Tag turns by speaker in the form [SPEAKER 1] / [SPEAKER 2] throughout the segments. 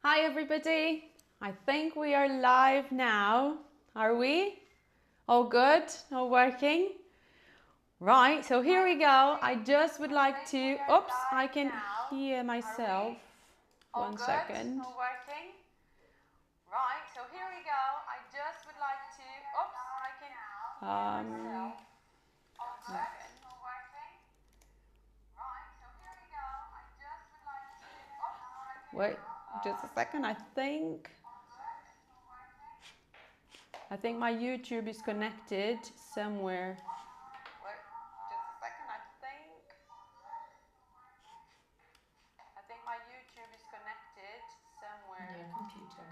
[SPEAKER 1] Hi everybody, I think we are live now. Are we? All good? All working? Right, so here we go. I just would like to, oops, I can hear myself. 1 second. All working? Right, so here we go. I just would like to, oops, I can hear myself. 1 second. All working? Right, so here we go. I just would like to, oops, I can. Wait, just a second. I think my YouTube is connected somewhere. Wait, just a second. I think my YouTube is connected somewhere.
[SPEAKER 2] Your computer.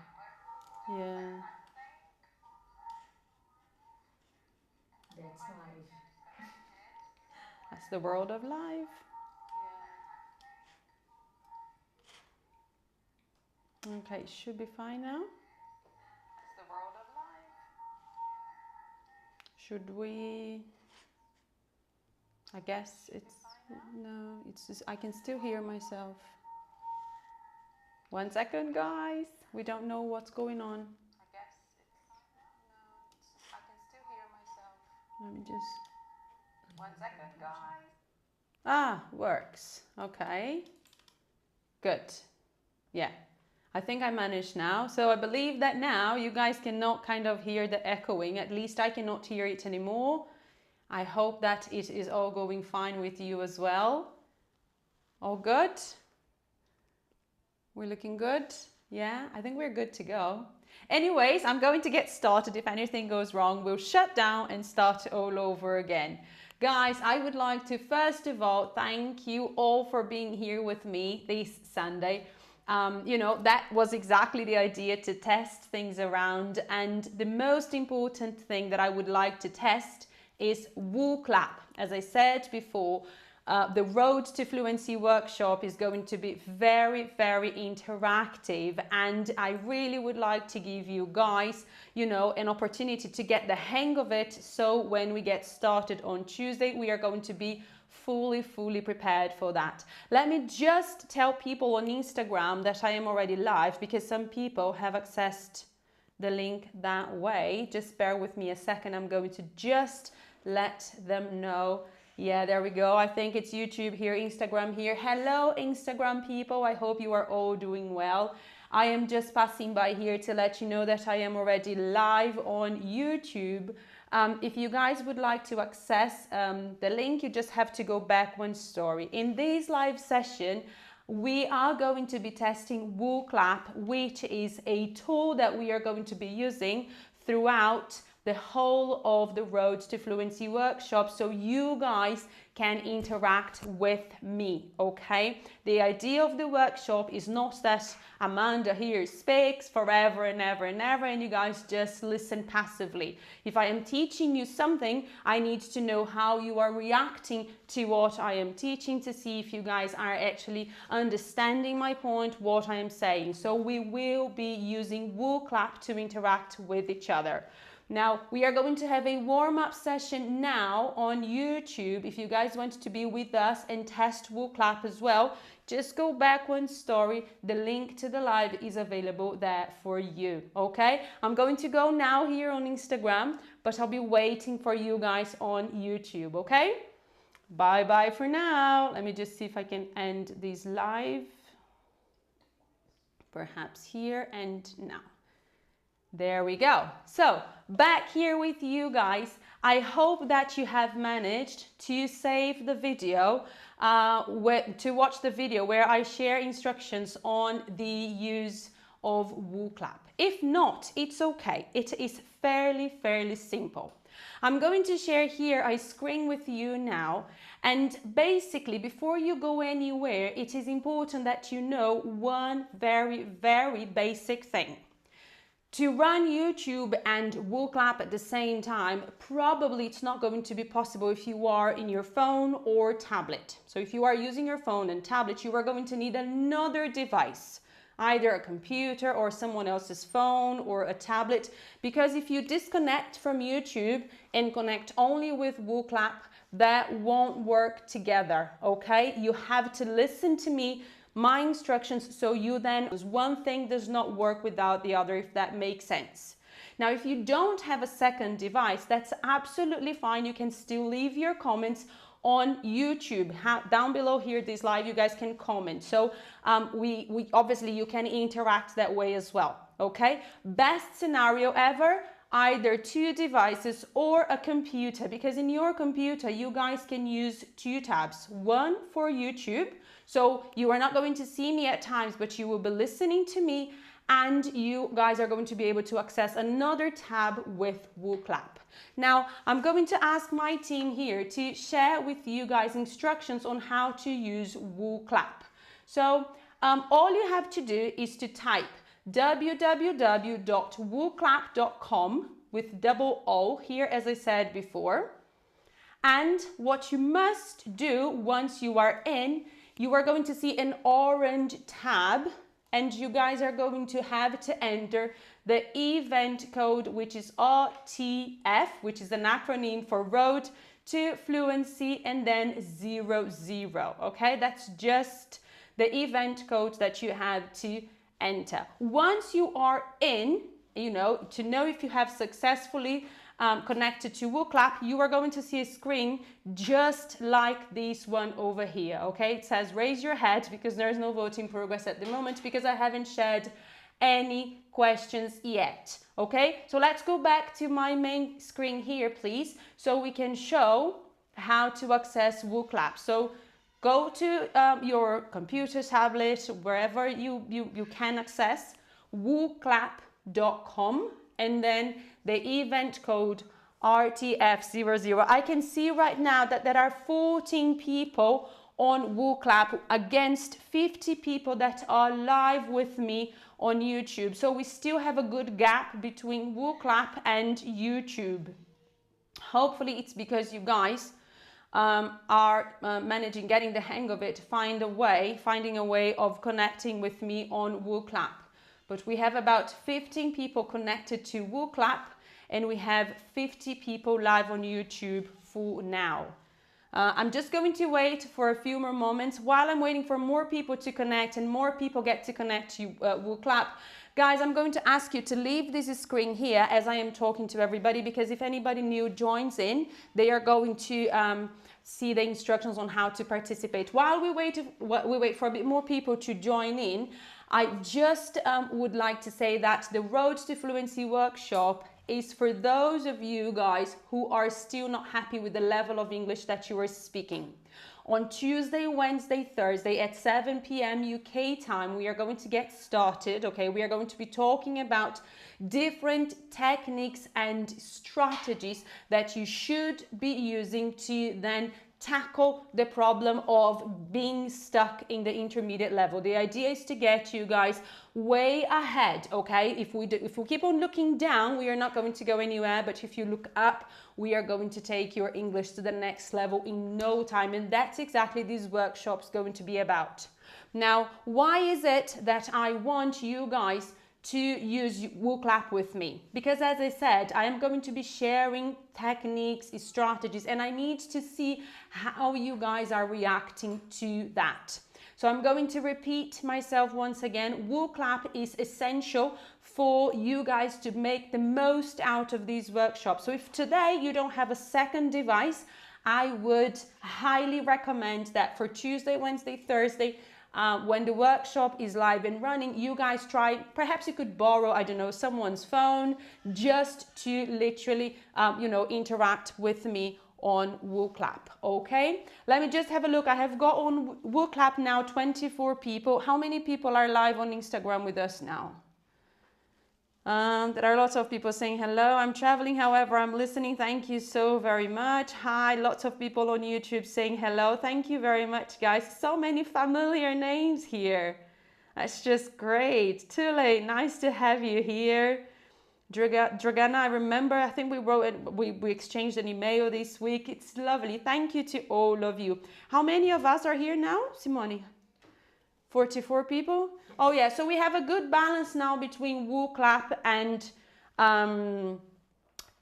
[SPEAKER 1] Yeah.
[SPEAKER 2] That's live.
[SPEAKER 1] That's the world of live. Yeah. Okay, it should be fine now. That's the world of live. Should we? I guess it's no. It's just I can still hear myself. 1 second, guys. We don't know what's going on. I guess I can still hear myself. Let me just. 1 second, guys. Ah, works. Okay. Good. Yeah. I think I managed now. So I believe that now you guys cannot kind of hear the echoing. At least I cannot hear it anymore. I hope that it is all going fine with you as well. All good? We're looking good? Yeah, I think we're good to go. Anyways, I'm going to get started. If anything goes wrong, we'll shut down and start all over again. Guys, I would like to first of all thank you all for being here with me this Sunday. You know, that was exactly the idea, to test things around, and the most important thing that I would like to test is Wooclap. As I said before, the Road to Fluency workshop is going to be very, very interactive, and I really would like to give you guys, you know, an opportunity to get the hang of it. So when we get started on Tuesday, we are going to be fully prepared for that. Let me just tell people on Instagram that I am already live, because some people have accessed the link that way. Just bear with me a second. I'm going to just let them know. Yeah, there we go. I think it's YouTube here, Instagram here. Hello, Instagram people. I hope you are all doing well. I am just passing by here to let you know that I am already live on YouTube. If you guys would like to access the link, you just have to go back 1 story. In this live session, we are going to be testing Wooclap, which is a tool that we are going to be using throughout the whole of the Road to Fluency workshop, so you guys can interact with me, okay? The idea of the workshop is not that Amanda here speaks forever and ever and ever and you guys just listen passively. If I am teaching you something, I need to know how you are reacting to what I am teaching, to see if you guys are actually understanding my point, what I am saying. So we will be using Wooclap to interact with each other. Now, we are going to have a warm-up session now on YouTube. If you guys want to be with us and test Wooclap as well, just go back 1 story. The link to the live is available there for you, okay? I'm going to go now here on Instagram, but I'll be waiting for you guys on YouTube, okay? Bye-bye for now. Let me just see if I can end this live. Perhaps here and now. There we go. So back here with you guys. I hope that you have managed to save the video, to watch the video where I share instructions on the use of Wooclap. If not, it's okay. It is fairly simple. I'm going to share here a screen with you now, and basically before you go anywhere, it is important that you know one very basic thing. To run YouTube and Wooclap at the same time, probably it's not going to be possible if you are in your phone or tablet. So if you are using your phone and tablet, you are going to need another device, either a computer or someone else's phone or a tablet, because if you disconnect from YouTube and connect only with Wooclap, that won't work together, okay? You have to listen to me. my instructions, so you then, one thing does not work without the other, if that makes sense. Now, if you don't have a second device, that's absolutely fine. You can still leave your comments on YouTube. Down below here, this live, you guys can comment. So we obviously, you can interact that way as well, okay? Best scenario ever, either 2 devices or a computer, because in your computer, you guys can use 2 tabs. One for YouTube, so you are not going to see me at times, but you will be listening to me, and you guys are going to be able to access another tab with Wooclap. Now, I'm going to ask my team here to share with you guys instructions on how to use Wooclap. So all you have to do is to type www.wooclap.com with double O here, as I said before. And what you must do once you are in, you are going to see an orange tab, and you guys are going to have to enter the event code, which is RTF, which is an acronym for Road to Fluency, and then 00. Okay, that's just the event code that you have to enter. Once you are in, you know, to know if you have successfully connected to Wooclap, you are going to see a screen just like this one over here, okay? It says raise your hand because there's no voting progress at the moment because I haven't shared any questions yet, okay? So let's go back to my main screen here, please, so we can show how to access Wooclap. So go to your computer, tablet, wherever you can access wooclap.com, and then the event code RTF00. I can see right now that there are 14 people on Wooclap against 50 people that are live with me on YouTube. So we still have a good gap between Wooclap and YouTube. Hopefully it's because you guys are managing, getting the hang of it, finding a way of connecting with me on Wooclap. But we have about 15 people connected to Wooclap, and we have 50 people live on YouTube for now. I'm just going to wait for a few more moments while I'm waiting for more people to connect and more people get to connect to Wooclap. Guys, I'm going to ask you to leave this screen here as I am talking to everybody, because if anybody new joins in, they are going to see the instructions on how to participate. While we wait for a bit more people to join in, I just would like to say that the Road to Fluency workshop is for those of you guys who are still not happy with the level of English that you are speaking. On Tuesday, Wednesday, Thursday at 7 p.m. UK time, we are going to get started, okay? We are going to be talking about different techniques and strategies that you should be using to then tackle the problem of being stuck in the intermediate level. The idea is to get you guys way ahead, okay? If we keep on looking down, we are not going to go anywhere, but if you look up, we are going to take your English to the next level in no time, and that's exactly this workshop's going to be about. Now, why is it that I want you guys to use Wooclap with me? Because as I said, I am going to be sharing techniques, strategies, and I need to see how you guys are reacting to that. So I'm going to repeat myself once again. Wooclap is essential for you guys to make the most out of these workshops. So if today you don't have a second device, I would highly recommend that for Tuesday, Wednesday, Thursday, when the workshop is live and running, you guys try, perhaps you could borrow, I don't know, someone's phone just to literally, interact with me on Wooclap, okay? Let me just have a look. I have got on Wooclap now 24 people. How many people are live on Instagram with us now? There are lots of people saying hello. I'm traveling, however, I'm listening. Thank you so very much. Hi, lots of people on YouTube saying hello. Thank you very much, guys. So many familiar names here. That's just great. Tule, nice to have you here. Dragana, I remember, I think we exchanged an email this week. It's lovely. Thank you to all of you. How many of us are here now, Simone? 44 people? Oh yeah, so we have a good balance now between Wooclap and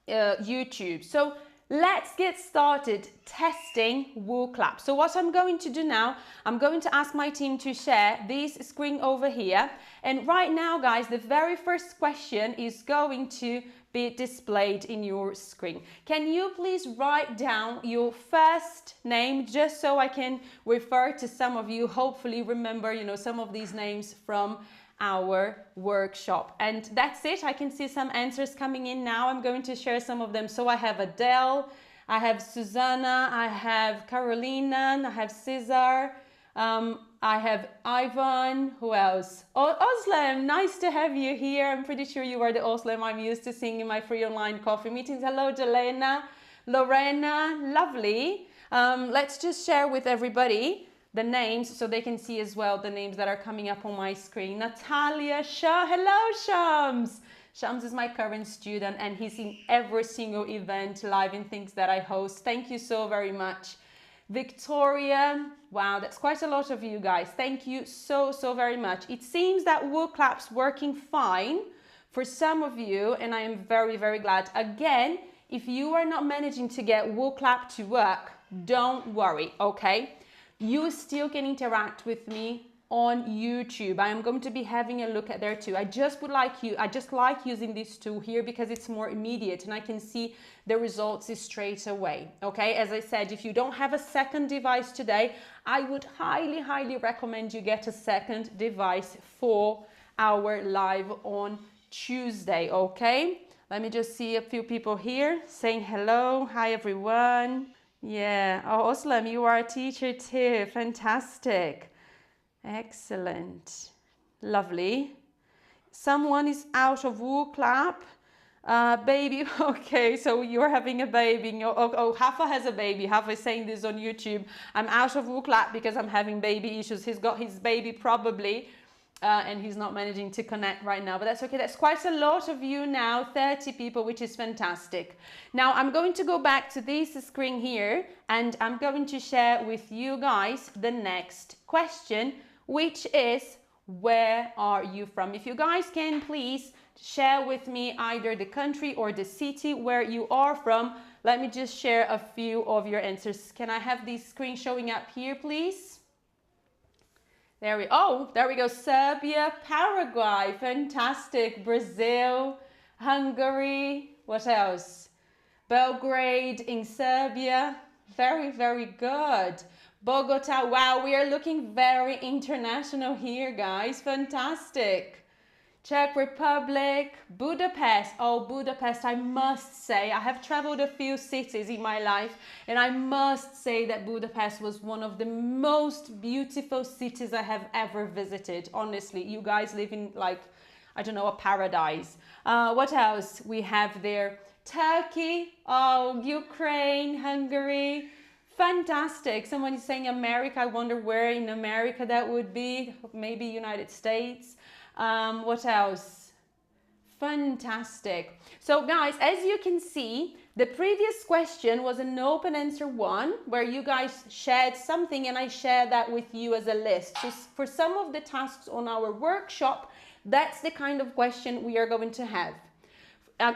[SPEAKER 1] YouTube. So let's get started testing Wooclap. So what I'm going to do now, I'm going to ask my team to share this screen over here. And right now, guys, the very first question is going to be displayed in your screen. Can you please write down your first name just so I can refer to some of you, hopefully remember, some of these names from our workshop. And that's it. I can see some answers coming in now. I'm going to share some of them. So I have Adele, I have Susanna, I have Carolina, I have Cesar, I have Ivan. Who else? Oh, Oslam, nice to have you here. I'm pretty sure you are the Oslam I'm used to seeing in my free online coffee meetings. Hello, Jelena, Lorena, lovely. Let's just share with everybody the names so they can see as well the names that are coming up on my screen. Natalia, hello Shams. Shams is my current student and he's in every single event live in things that I host. Thank you so very much. Victoria, wow, that's quite a lot of you guys. Thank you so very much. It seems that Wooclap's working fine for some of you and I am very glad. Again, if you are not managing to get Wooclap to work, don't worry, okay? You still can interact with me on YouTube. I am going to be having a look at there too. I just like using this tool here because it's more immediate and I can see the results straight away. Okay, as I said, if you don't have a second device today, I would highly recommend you get a second device for our live on Tuesday. Okay, let me just see a few people here saying hello. Hi everyone. Yeah, oh Oslam, you are a teacher too. Fantastic. Excellent. Lovely. Someone is out of Wooclap. Baby, okay, so you're having a baby. Oh, Hafa has a baby. Hafa is saying this on YouTube. I'm out of Wooclap because I'm having baby issues. He's got his baby probably, and he's not managing to connect right now, but that's okay. That's quite a lot of you now, 30 people, which is fantastic. Now I'm going to go back to this screen here and I'm going to share with you guys the next question, which is, where are you from? If you guys can please share with me either the country or the city where you are from. Let me just share a few of your answers. Can I have this screen showing up here, please? There we go. Serbia, Paraguay, fantastic. Brazil, Hungary, what else? Belgrade in Serbia, very good. Bogota, wow, we are looking very international here, guys. Fantastic. Czech Republic, Budapest. Oh, Budapest, I must say, I have traveled a few cities in my life and I must say that Budapest was one of the most beautiful cities I have ever visited. Honestly, you guys live in like, I don't know, a paradise. What else we have there? Turkey, oh, Ukraine, Hungary. Fantastic. Someone is saying America. I wonder where in America that would be. Maybe United States. What else? Fantastic. So guys, as you can see, the previous question was an open answer one where you guys shared something and I shared that with you as a list. So for some of the tasks on our workshop, that's the kind of question we are going to have.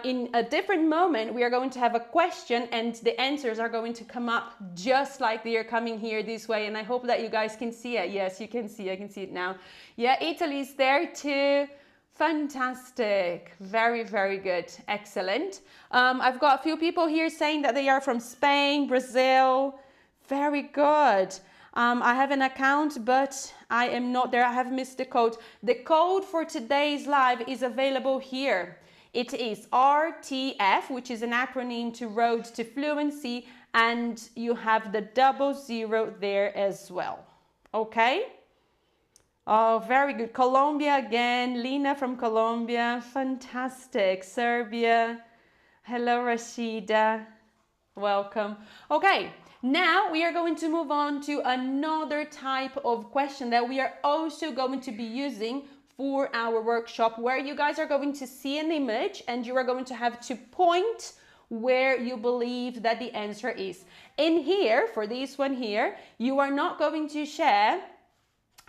[SPEAKER 1] In a different moment, we are going to have a question and the answers are going to come up just like they are coming here this way. And I hope that you guys can see it. Yes, you can see. I can see it now. Yeah, Italy's there too. Fantastic. Very good. Excellent. I've got a few people here saying that they are from Spain, Brazil. Very good. I have an account, but I am not there. I have missed the code. The code for today's live is available here. It is RTF, which is an acronym to Road to Fluency, and you have the 00 there as well. Okay? Oh, very good. Colombia again. Lina from Colombia. Fantastic. Serbia. Hello, Rashida. Welcome. Okay, now we are going to move on to another type of question that we are also going to be using for our workshop, where you guys are going to see an image and you are going to have to point where you believe that the answer is. In here, for this one here, you are not going to share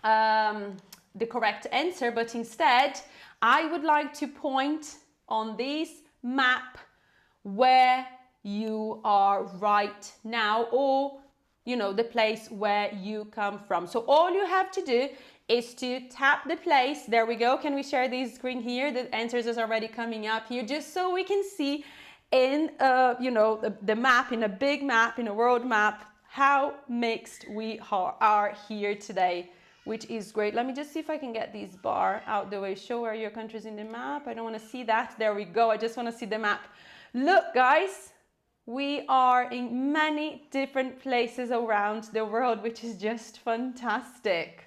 [SPEAKER 1] the correct answer, but instead, I would like to point on this map where you are right now, or you know, the place where you come from. So all you have to do is to tap the place. There we go. Can we share this screen here? The answers is already coming up here, just so we can see in you know, the map, in a big map, in a world map, how mixed we are here today, which is great. Let me just see if I can get this bar out the way. Show where your country's in the map. I don't want to see that. There we go. I just want to see the map. Look, guys, we are in many different places around the world, which is just fantastic.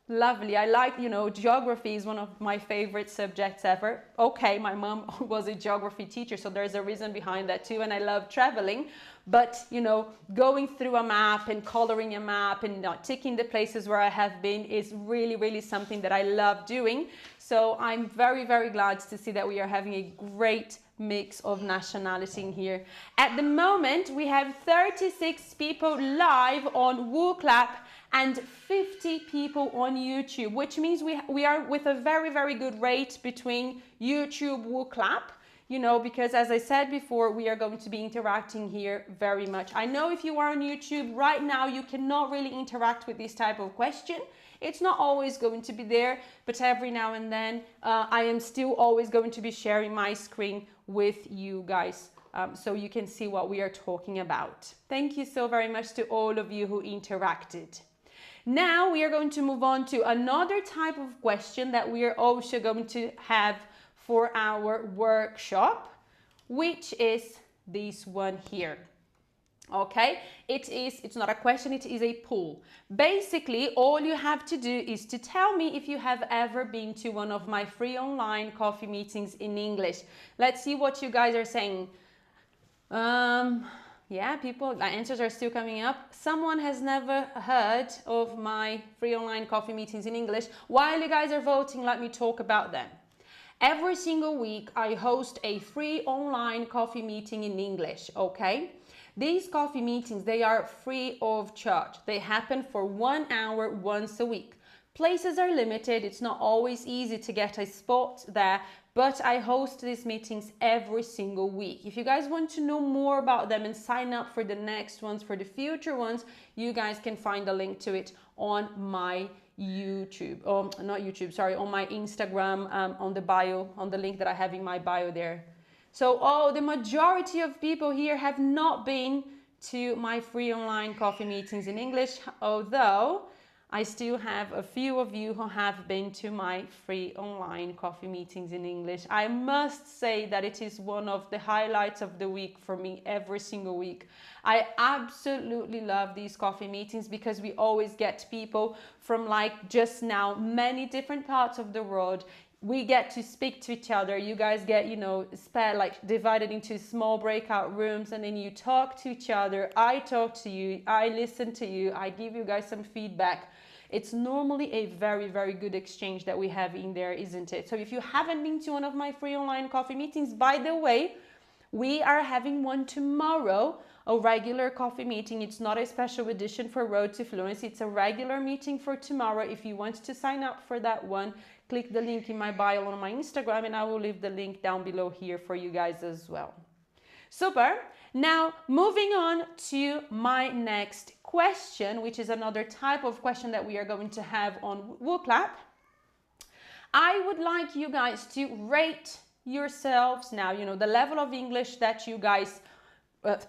[SPEAKER 1] Lovely. I like, you know, geography is one of my favorite subjects ever. Okay, my mom was a geography teacher, so there's a reason behind that too, and I love traveling. But, you know, going through a map and coloring a map and ticking the places where I have been is really, really something that I love doing. So I'm very, very glad to see that we are having a great mix of nationality in here. At the moment, we have 36 people live on Wooclap and 50 people on YouTube, which means we are with a very, very good rate between YouTube, Wooclap, you know, because as I said before, we are going to be interacting here very much. I know if you are on YouTube right now, you cannot really interact with this type of question. It's not always going to be there, but every now and then I am still always going to be sharing my screen with you guys, so you can see what we are talking about. Thank you so very much to all of you who interacted. Now we are going to move on to another type of question that we are also going to have for our workshop, which is this one here. Okay, it's not a question, it is a poll. Basically, all you have to do is to tell me if you have ever been to one of my free online coffee meetings in English. Let's see what you guys are saying. Yeah, people, the answers are still coming up. Someone has never heard of my free online coffee meetings in English. While you guys are voting, let me talk about them. Every single week, I host a free online coffee meeting in English, okay? These coffee meetings, they are free of charge. They happen for 1 hour once a week. Places are limited. It's not always easy to get a spot there, but I host these meetings every single week. If you guys want to know more about them and sign up for the next ones, for the future ones, you guys can find a link to it on my YouTube, not YouTube, sorry, on my Instagram, on the bio, on the link that I have in my bio there. So, the majority of people here have not been to my free online coffee meetings in English, although I still have a few of you who have been to my free online coffee meetings in English. I must say that it is one of the highlights of the week for me every single week. I absolutely love these coffee meetings because we always get people from, like just now, many different parts of the world. We get to speak to each other. You guys get, you know, divided into small breakout rooms, and then you talk to each other. I talk to you, I listen to you, I give you guys some feedback. It's normally a very, very good exchange that we have in there, isn't it? So if you haven't been to one of my free online coffee meetings, by the way, we are having one tomorrow, a regular coffee meeting. It's not a special edition for Road to Fluency. It's a regular meeting for tomorrow. If you want to sign up for that one, click the link in my bio on my Instagram, and I will leave the link down below here for you guys as well. Super. Now, moving on to my next question, which is another type of question that we are going to have on Wooclap. I would like you guys to rate yourselves now, you know, the level of English that you guys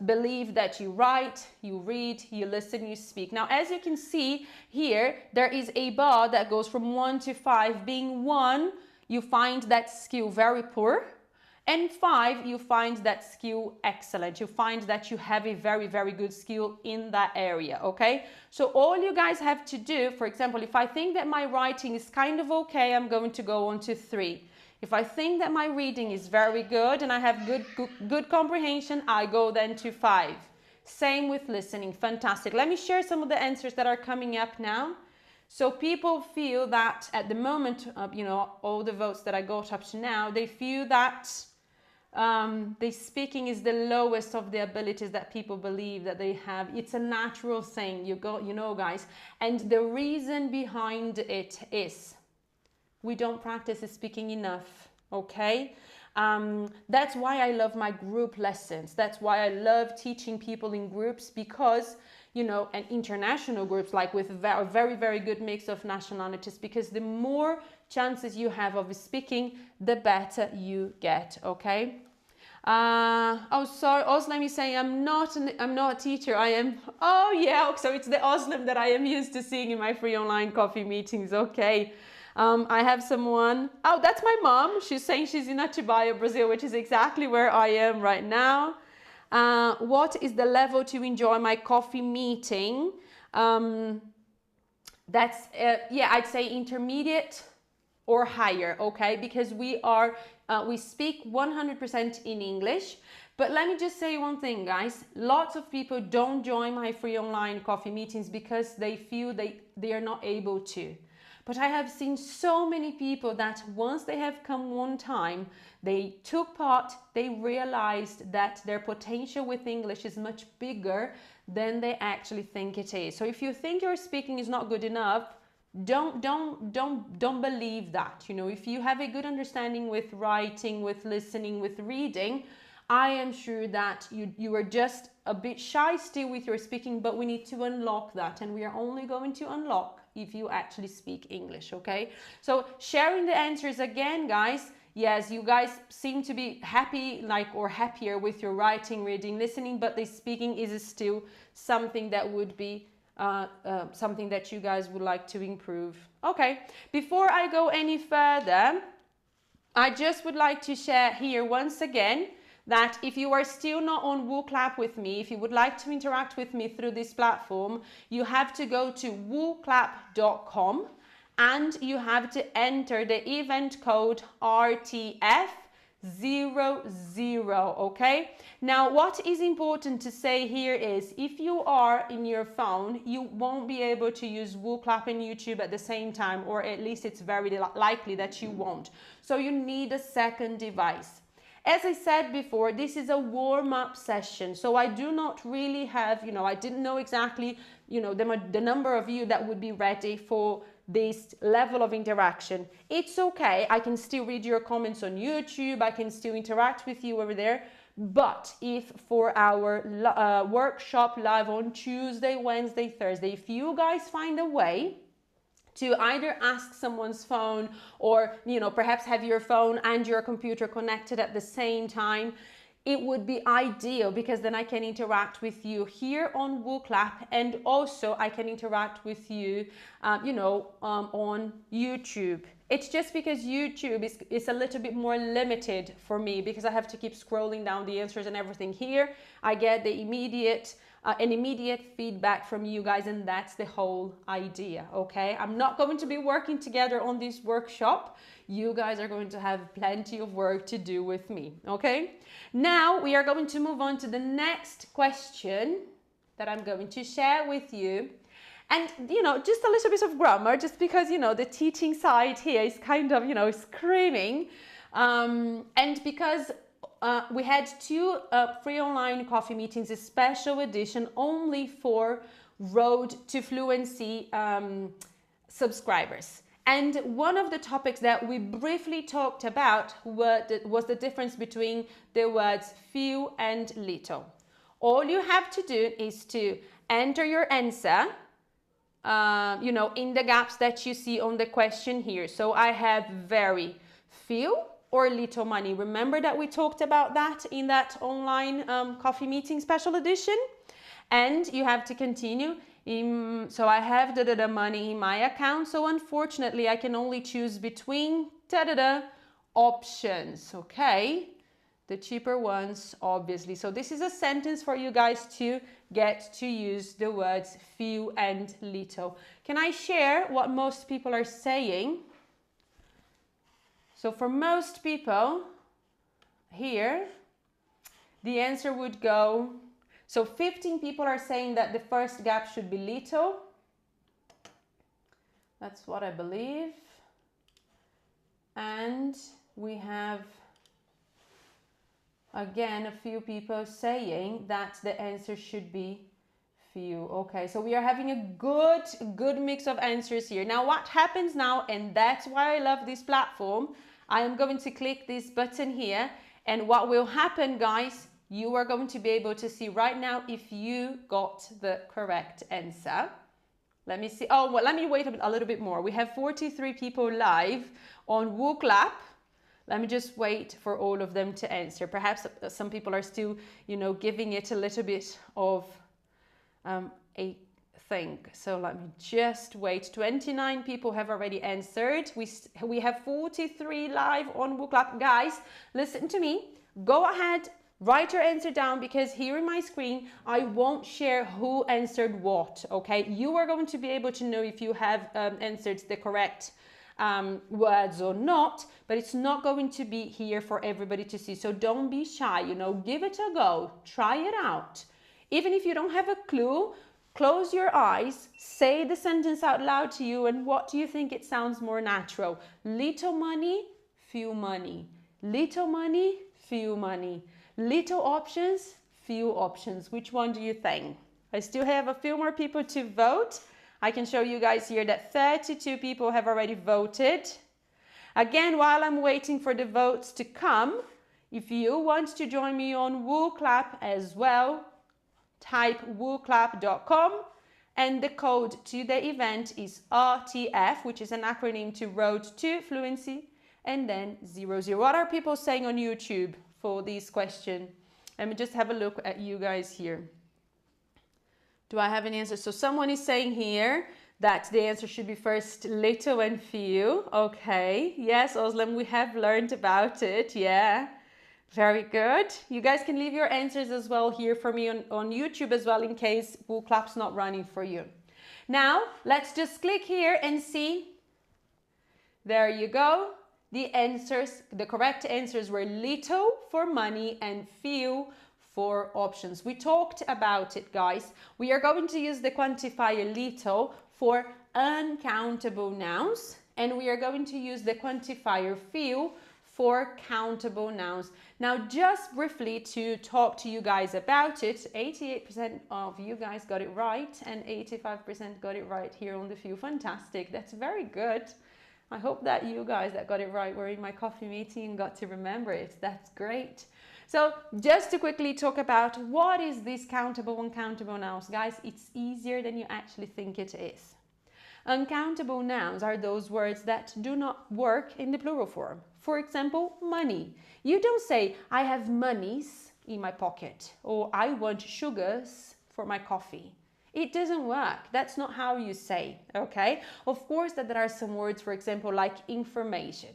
[SPEAKER 1] believe that you write, you read, you listen, you speak. Now, as you can see here, there is a bar that goes from 1 to 5. Being 1, you find that skill very poor, and 5, you find that skill excellent. You find that you have a very, very good skill in that area, okay? So all you guys have to do, for example, if I think that my writing is kind of okay, I'm going to go on to 3. If I think that my reading is very good and I have good comprehension, I go then to 5. Same with listening. Fantastic. Let me share some of the answers that are coming up now. So people feel that at the moment, you know, all the votes that I got up to now, they feel that the speaking is the lowest of the abilities that people believe that they have. It's a natural thing, you know, guys. And the reason behind it is we don't practice speaking enough, okay? That's why I love my group lessons. That's why I love teaching people in groups, because and international groups, like with a very, very good mix of nationalities, because the more chances you have of speaking, the better you get. Okay. Oh, sorry, Oslam is saying I'm not a teacher. I am. Oh yeah, so it's the Oslam that I am used to seeing in my free online coffee meetings. Okay. I have someone. Oh, that's my mom. She's saying she's in Atibaia, Brazil, which is exactly where I am right now. What is the level to enjoy my coffee meeting? That's yeah, I'd say intermediate or higher, okay? Because we speak 100% in English. But let me just say one thing, guys. Lots of people don't join my free online coffee meetings because they feel they are not able to. But I have seen so many people that once they have come one time, they took part, they realized that their potential with English is much bigger than they actually think it is. So if you think your speaking is not good enough, don't believe that. If you have a good understanding with writing, with listening, with reading, I am sure that you are just a bit shy still with your speaking, but we need to unlock that, and we are only going to unlock if you actually speak English. Okay, so sharing the answers again, guys. Yes, you guys seem to be happy, or happier with your writing, reading, listening, but the speaking is still something that would be something that you guys would like to improve. Okay, before I go any further, I just would like to share here once again that if you are still not on Wooclap with me, if you would like to interact with me through this platform, you have to go to wooclap.com and you have to enter the event code RTF00, okay? Now, what is important to say here is if you are in your phone, you won't be able to use Wooclap and YouTube at the same time, or at least it's very likely that you won't. So you need a second device. As I said before, this is a warm-up session, so I do not really have, I didn't know exactly, the number of you that would be ready for this level of interaction. It's okay, I can still read your comments on YouTube, I can still interact with you over there, but if for our workshop live on Tuesday, Wednesday, Thursday, if you guys find a way to either ask someone's phone or, perhaps have your phone and your computer connected at the same time, it would be ideal, because then I can interact with you here on Wooclap, and also I can interact with you, on YouTube. It's just because YouTube is a little bit more limited for me, because I have to keep scrolling down the answers and everything. Here I get the immediate feedback from you guys, and that's the whole idea. Okay, I'm not going to be working together on this workshop. You guys are going to have plenty of work to do with me. Okay, now we are going to move on to the next question that I'm going to share with you. And just a little bit of grammar, just because the teaching side here is kind of screaming, and because we had two free online coffee meetings, a special edition only for Road to Fluency subscribers. And one of the topics that we briefly talked about was the difference between the words few and little. All you have to do is to enter your answer, in the gaps that you see on the question here. So I have very few or little money. Remember that we talked about that in that online coffee meeting special edition? And you have to continue. So I have the money in my account. So unfortunately, I can only choose between options, okay? The cheaper ones, obviously. So this is a sentence for you guys to get to use the words few and little. Can I share what most people are saying? So for most people here, the answer would go, so 15 people are saying that the first gap should be little. That's what I believe. And we have, again, a few people saying that the answer should be few. Okay, so we are having a good mix of answers here. Now what happens now, and that's why I love this platform, I am going to click this button here, and what will happen, guys, you are going to be able to see right now if you got the correct answer. Let me see. Oh, well, let me wait a little bit more. We have 43 people live on Wooclap. Let me just wait for all of them to answer. Perhaps some people are still, you know, giving it a little bit of a thing. So let me just wait. 29 people have already answered. We have 43 live on Wooclap. Guys, listen to me. Go ahead, write your answer down, because here in my screen, I won't share who answered what, okay? You are going to be able to know if you have answered the correct words or not, but it's not going to be here for everybody to see. So don't be shy, you know, give it a go, try it out. Even if you don't have a clue, close your eyes, say the sentence out loud to you, and what do you think it sounds more natural? Little money, few money. Little money, few money. Little options, few options. Which one do you think? I still have a few more people to vote. I can show you guys here that 32 people have already voted. Again, while I'm waiting for the votes to come, if you want to join me on Wooclap as well, type wooclap.com, and the code to the event is RTF, which is an acronym to Road to Fluency, and then 00. What are people saying on YouTube for this question? Let me just have a look at you guys here. Do I have an answer? So someone is saying here that the answer should be first little and few. Okay. Yes, Oslam, we have learned about it. Yeah. Very good. You guys can leave your answers as well here for me on YouTube as well, in case Wooclap's not running for you. Now, let's just click here and see. There you go. The answers, the correct answers were little for money and few for options. We talked about it, guys. We are going to use the quantifier little for uncountable nouns, and we are going to use the quantifier few for countable nouns. Now, just briefly to talk to you guys about it, 88% of you guys got it right, and 85% got it right here on the few. Fantastic. That's very good. I hope that you guys that got it right were in my coffee meeting and got to remember it. That's great. So just to quickly talk about what is this countable and uncountable nouns, guys, it's easier than you actually think it is. Uncountable nouns are those words that do not work in the plural form. For example, money. You don't say, I have monies in my pocket, or I want sugars for my coffee. It doesn't work. That's not how you say, okay? Of course that there are some words, for example, like information.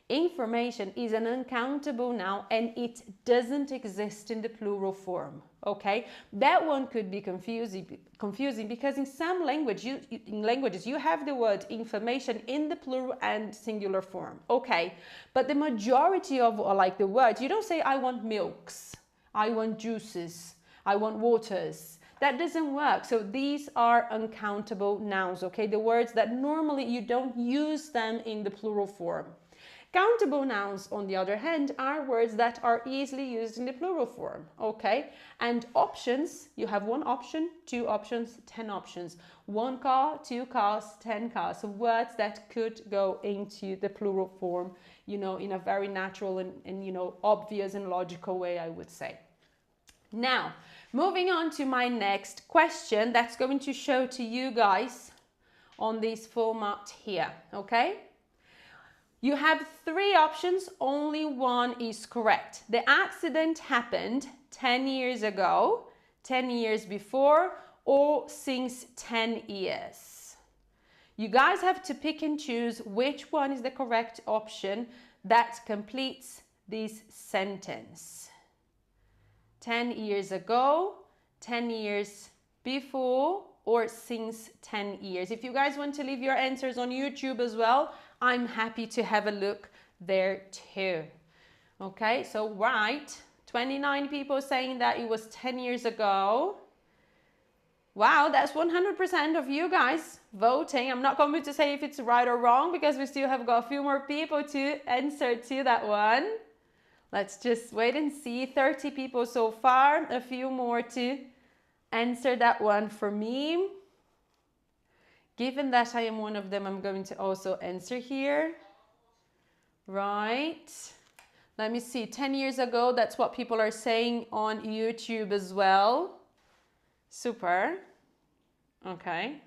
[SPEAKER 1] Information is an uncountable noun and it doesn't exist in the plural form, okay? That one could be confusing because in some languages you have the word information in the plural and singular form, okay? But the majority of like the words, you don't say I want milks, I want juices, I want waters. That doesn't work. So these are uncountable nouns, okay? The words that normally you don't use them in the plural form. Countable nouns, on the other hand, are words that are easily used in the plural form, okay? And options, you have one option, two options, 10 options. One car, two cars, 10 cars. So words that could go into the plural form, you know, in a very natural and you know, obvious and logical way, I would say. Now, moving on to my next question, that's going to show to you guys on this format here, okay? You have three options, only one is correct. The accident happened 10 years ago, 10 years before, or since 10 years. You guys have to pick and choose which one is the correct option that completes this sentence. 10 years ago, 10 years before, or since 10 years. If you guys want to leave your answers on YouTube as well, I'm happy to have a look there too. Okay, so right, 29 people saying that it was 10 years ago. Wow, that's 100% of you guys voting. I'm not going to say if it's right or wrong because we still have got a few more people to answer to that one. Let's just wait and see. 30 people so far, a few more to answer that one for me. Given that I am one of them, I'm going to also answer here. Right. Let me see. 10 years ago, that's what people are saying on YouTube as well. Super. Okay.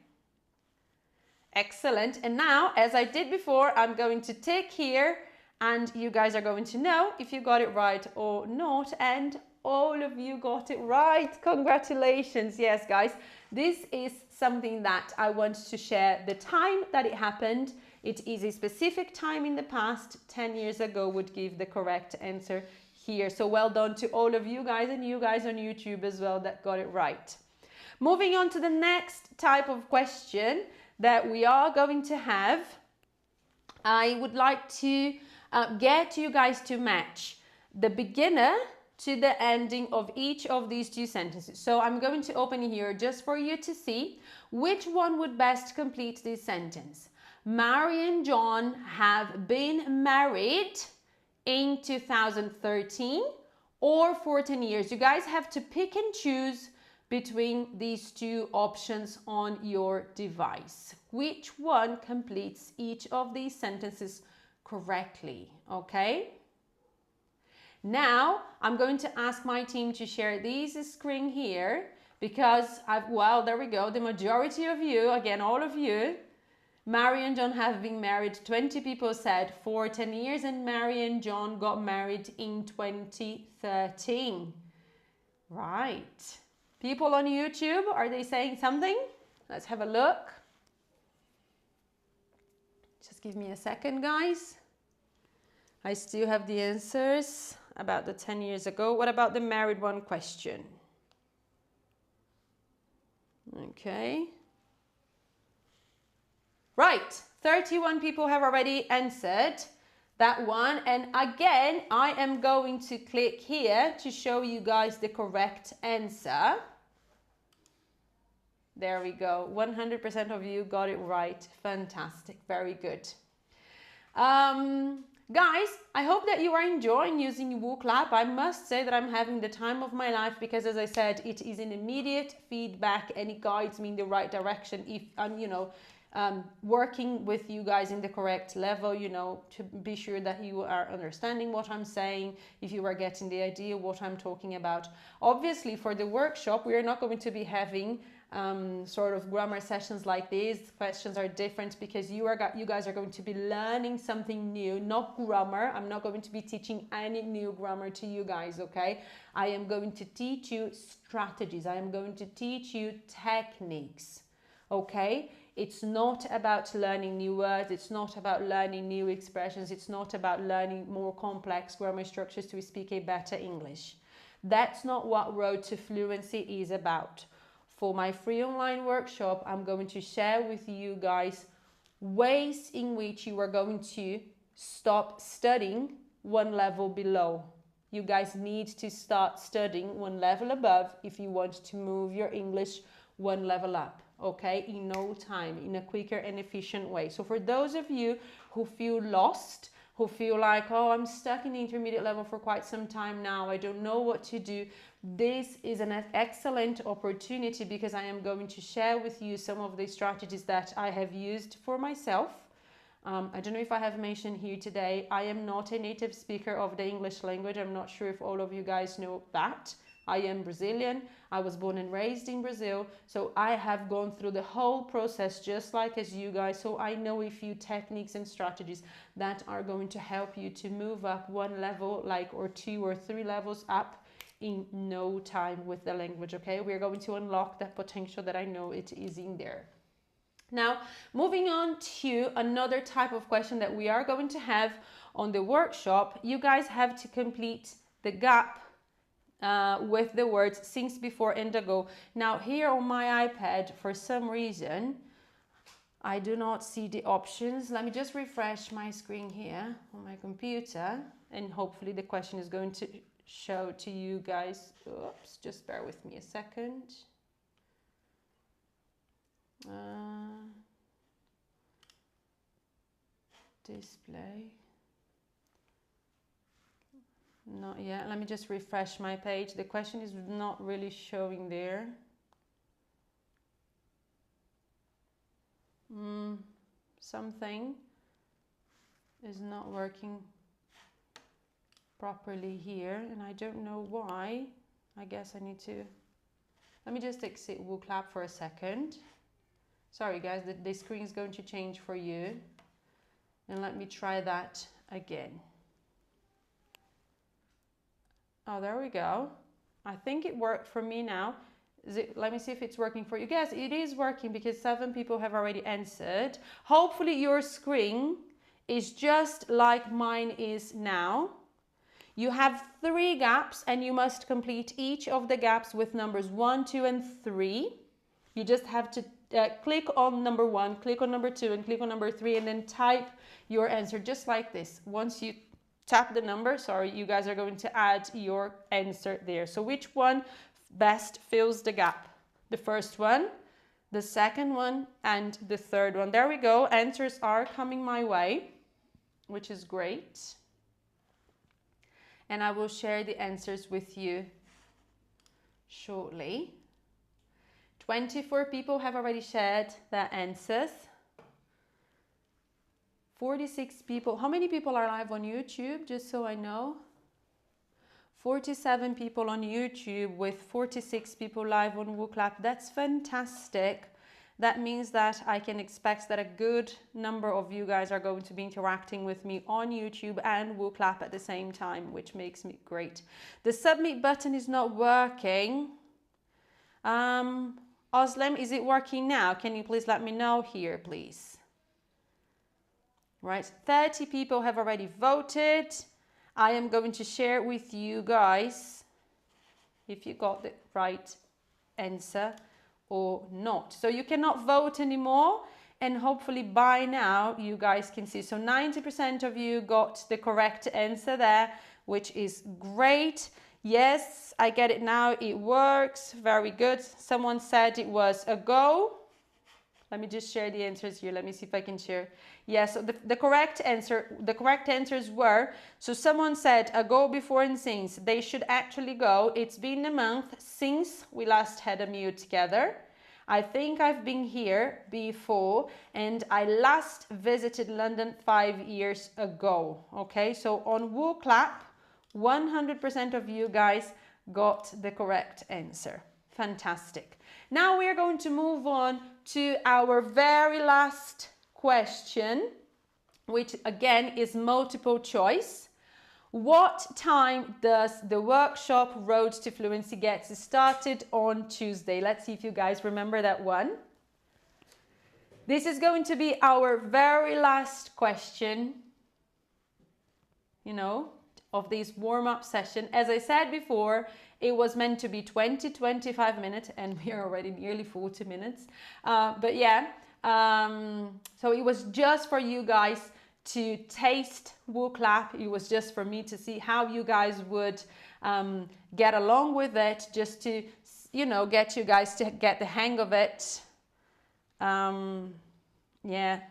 [SPEAKER 1] Excellent. And now, as I did before, I'm going to tick here and you guys are going to know if you got it right or not. And all of you got it right. Congratulations. Yes, guys, this is something that I want to share the time that it happened. It is a specific time in the past. 10 years ago would give the correct answer here. So well done to all of you guys and you guys on YouTube as well that got it right. Moving on to the next type of question that we are going to have. I would like to get you guys to match the beginner to the ending of each of these two sentences. So I'm going to open here just for you to see which one would best complete this sentence. Mary and John have been married in 2013 or 14 years. You guys have to pick and choose between these two options on your device. Which one completes each of these sentences correctly, okay? Now, I'm going to ask my team to share this screen here because well, there we go. The majority of you, again, all of you, Mary and John have been married. 20 people said for 10 years and Mary and John got married in 2013. Right. People on YouTube, are they saying something? Let's have a look. Just give me a second, guys. I still have the answers about the 10 years ago. What about the married one question? Okay. Right, 31 people have already answered that one. And again, I am going to click here to show you guys the correct answer. There we go. 100% of you got it right. Fantastic. Very good. Guys, I hope that you are enjoying using Wooclap. I must say that I'm having the time of my life because, as I said, it is an immediate feedback and it guides me in the right direction if I'm, working with you guys in the correct level, to be sure that you are understanding what I'm saying, if you are getting the idea what I'm talking about. Obviously, for the workshop, we are not going to be having sort of grammar sessions like these. Questions are different because you guys are going to be learning something new, not grammar. I'm not going to be teaching any new grammar to you guys, okay? I am going to teach you strategies. I am going to teach you techniques, okay? It's not about learning new words. It's not about learning new expressions. It's not about learning more complex grammar structures to speak a better English. That's not what Road to Fluency is about. For my free online workshop, I'm going to share with you guys ways in which you are going to stop studying one level below. You guys need to start studying one level above if you want to move your English one level up, okay, in no time, in a quicker and efficient way. So for those of you who feel lost, who feel like, oh, I'm stuck in the intermediate level for quite some time now, I don't know what to do, this is an excellent opportunity because I am going to share with you some of the strategies that I have used for myself. I don't know if I have mentioned here today, I am not a native speaker of the English language. I'm not sure if all of you guys know that. I am Brazilian. I was born and raised in Brazil. So I have gone through the whole process just like as you guys. So I know a few techniques and strategies that are going to help you to move up one level, or 2 or 3 levels up in no time with the language, okay? We're going to unlock that potential that I know it is in there. Now, moving on to another type of question that we are going to have on the workshop, you guys have to complete the gap with the words since, before, and ago. Now, here on my iPad, for some reason, I do not see the options. Let me just refresh my screen here on my computer, and hopefully the question is going to show to you guys. Oops, just bear with me a second. Display. Not yet. Let me just refresh my page. The question is not really showing there. Something. is not working properly here, and I don't know why. I guess I need to, let me just exit Wooclap for a second. Sorry guys, the screen is going to change for you, and let me try that again. Oh, there we go. I think it worked for me now. Let me see if it's working for you. Yes, it is working because 7 people have already answered. Hopefully your screen is just like mine is now. You have 3 gaps and you must complete each of the gaps with numbers 1, 2, and 3. You just have to click on number 1, click on number 2, and click on number 3, and then type your answer just like this. Once you tap the number, sorry, you guys are going to add your answer there. So which one best fills the gap? The first one, the second one, and the third one. There we go. Answers are coming my way, which is great. And I will share the answers with you shortly. 24 people have already shared their answers. 46 people. How many people are live on YouTube, just so I know? 47 people on YouTube with 46 people live on Wooclap. That's fantastic. That means that I can expect that a good number of you guys are going to be interacting with me on YouTube and Wooclap at the same time, which makes me great. The submit button is not working. Oslem, is it working now? Can you please let me know here, please? Right, 30 people have already voted. I am going to share with you guys if you got the right answer or not. So you cannot vote anymore, and hopefully by now you guys can see. So 90% of you got the correct answer there, which is great. Yes, I get it now. It works. Very good. Someone said it was a go. Let me just share the answers here. Let me see if I can share. Yes, so the correct answers were, so someone said a go before and since. They should actually go. It's been a month since we last had a meal together. I think I've been here before, and I last visited London 5 years ago. Okay, so on Wooclap, 100% of you guys got the correct answer. Fantastic. Now we are going to move on to our very last question, which again is multiple choice. What time does the workshop Road to Fluency get started on Tuesday? Let's see if you guys remember that one. This is going to be our very last question, you know, of this warm-up session. As I said before, it was meant to be 20-25 minutes, and we are already nearly 40 minutes. But yeah, so it was just for you guys to taste Wooclap. It was just for me to see how you guys would get along with it, just to, you know, get you guys to get the hang of it. Yeah.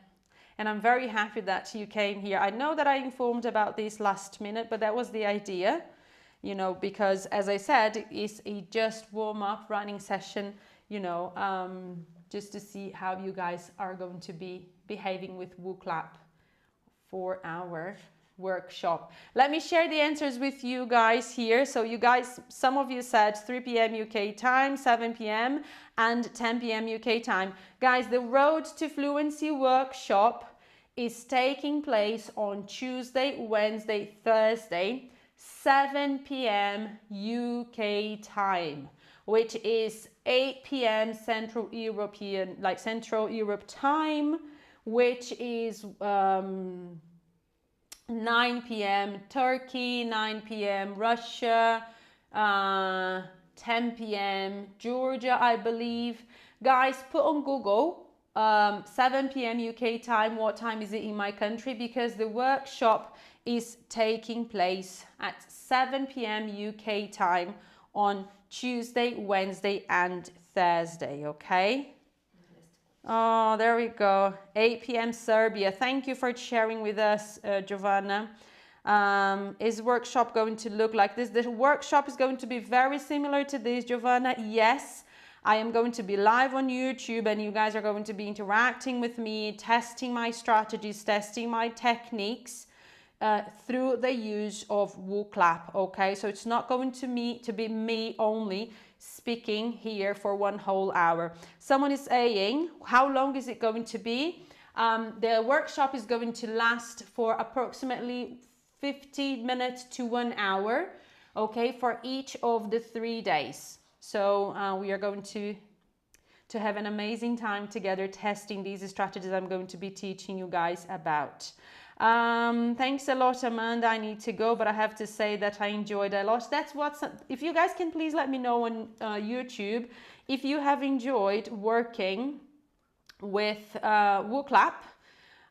[SPEAKER 1] And I'm very happy that you came here. I know that I informed about this last minute, but that was the idea, you know, because as I said, it's a just warm up running session, you know, just to see how you guys are going to be behaving with Wooclap for our workshop. Let me share the answers with you guys here. So you guys, some of you said 3 p.m. UK time, 7 p.m. and 10 p.m. UK time. Guys, the Road to Fluency workshop is taking place on Tuesday, Wednesday, Thursday, 7 p.m. UK time, which is 8 p.m. Central European, like Central Europe time, which is 9 p.m. Turkey, 9 p.m. Russia, 10 p.m. Georgia, I believe. Guys, put on Google 7 p.m. UK time, what time is it in my country, because the workshop is taking place at 7 p.m. UK time on Tuesday, Wednesday and Thursday, okay? Oh, there we go. 8 p.m. Serbia. Thank you for sharing with us, Giovanna. Is workshop going to look like this? The workshop is going to be very similar to this, Giovanna. Yes, I am going to be live on YouTube, and you guys are going to be interacting with me, testing my strategies, testing my techniques through the use of Wooclap. Okay, so it's not going to be me only speaking here for 1 whole hour. Someone is saying, how long is it going to be? The workshop is going to last for approximately 50 minutes to 1 hour, okay, for each of the 3 days. So we are going to have an amazing time together testing these strategies I'm going to be teaching you guys about. Thanks a lot, Amanda. I need to go, but I have to say that I enjoyed a lot. That's what's, if you guys can please let me know on YouTube if you have enjoyed working with Wooclap.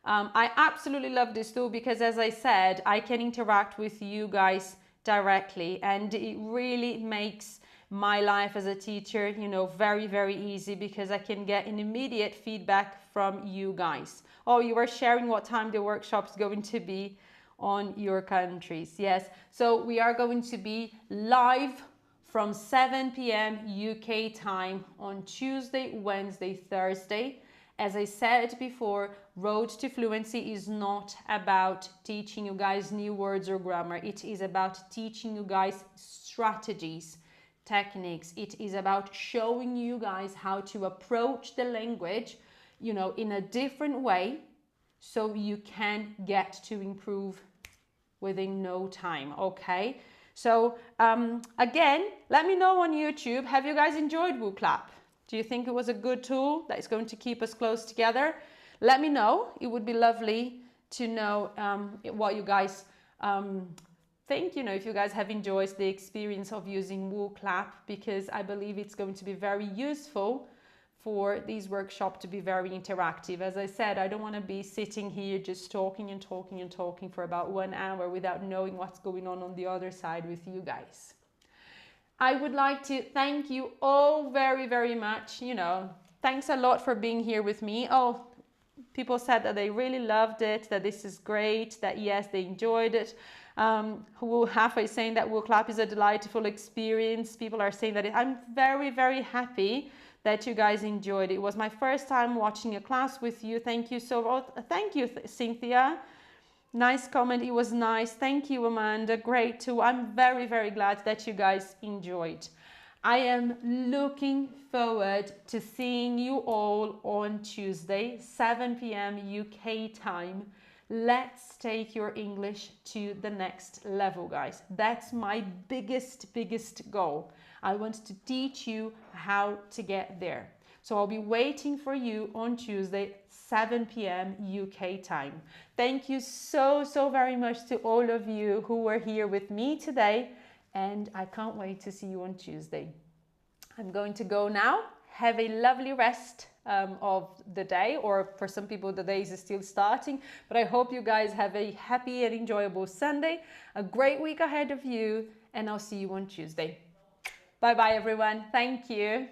[SPEAKER 1] I absolutely love this tool because, as I said, I can interact with you guys directly, and it really makes my life as a teacher, you know, very, very easy because I can get an immediate feedback from you guys. Oh, you are sharing what time the workshop is going to be on your countries. Yes, so we are going to be live from 7 p.m. UK time on Tuesday, Wednesday, Thursday. As I said before, Road to Fluency is not about teaching you guys new words or grammar. It is about teaching you guys strategies, techniques. It is about showing you guys how to approach the language, you know, in a different way so you can get to improve within no time, okay? So again, let me know on YouTube, have you guys enjoyed Wooclap? Do you think it was a good tool that is going to keep us close together? Let me know. It would be lovely to know what you guys think, you know, if you guys have enjoyed the experience of using Wooclap, because I believe it's going to be very useful for these workshops to be very interactive. As I said, I don't want to be sitting here just talking and talking and talking for about 1 hour without knowing what's going on the other side with you guys. I would like to thank you all very, very much. You know, thanks a lot for being here with me. Oh, people said that they really loved it, that this is great, that yes, they enjoyed it. Halfway saying that Wooclap is a delightful experience. People are saying that I'm very, very happy that you guys enjoyed it. It was my first time watching a class with you. Thank you so much. Thank you, Cynthia. Nice comment. It was nice. Thank you, Amanda. Great too. I'm very, very glad that you guys enjoyed. I am looking forward to seeing you all on Tuesday, 7 p.m. UK time. Let's take your English to the next level, guys. That's my biggest goal. I want to teach you how to get there. So I'll be waiting for you on Tuesday, 7 p.m. UK time. Thank you so very much to all of you who were here with me today, and I can't wait to see you on Tuesday. I'm going to go now. Have a lovely rest of the day, or for some people the day is still starting, but I hope you guys have a happy and enjoyable Sunday, a great week ahead of you, and I'll see you on Tuesday. Bye bye everyone. Thank you.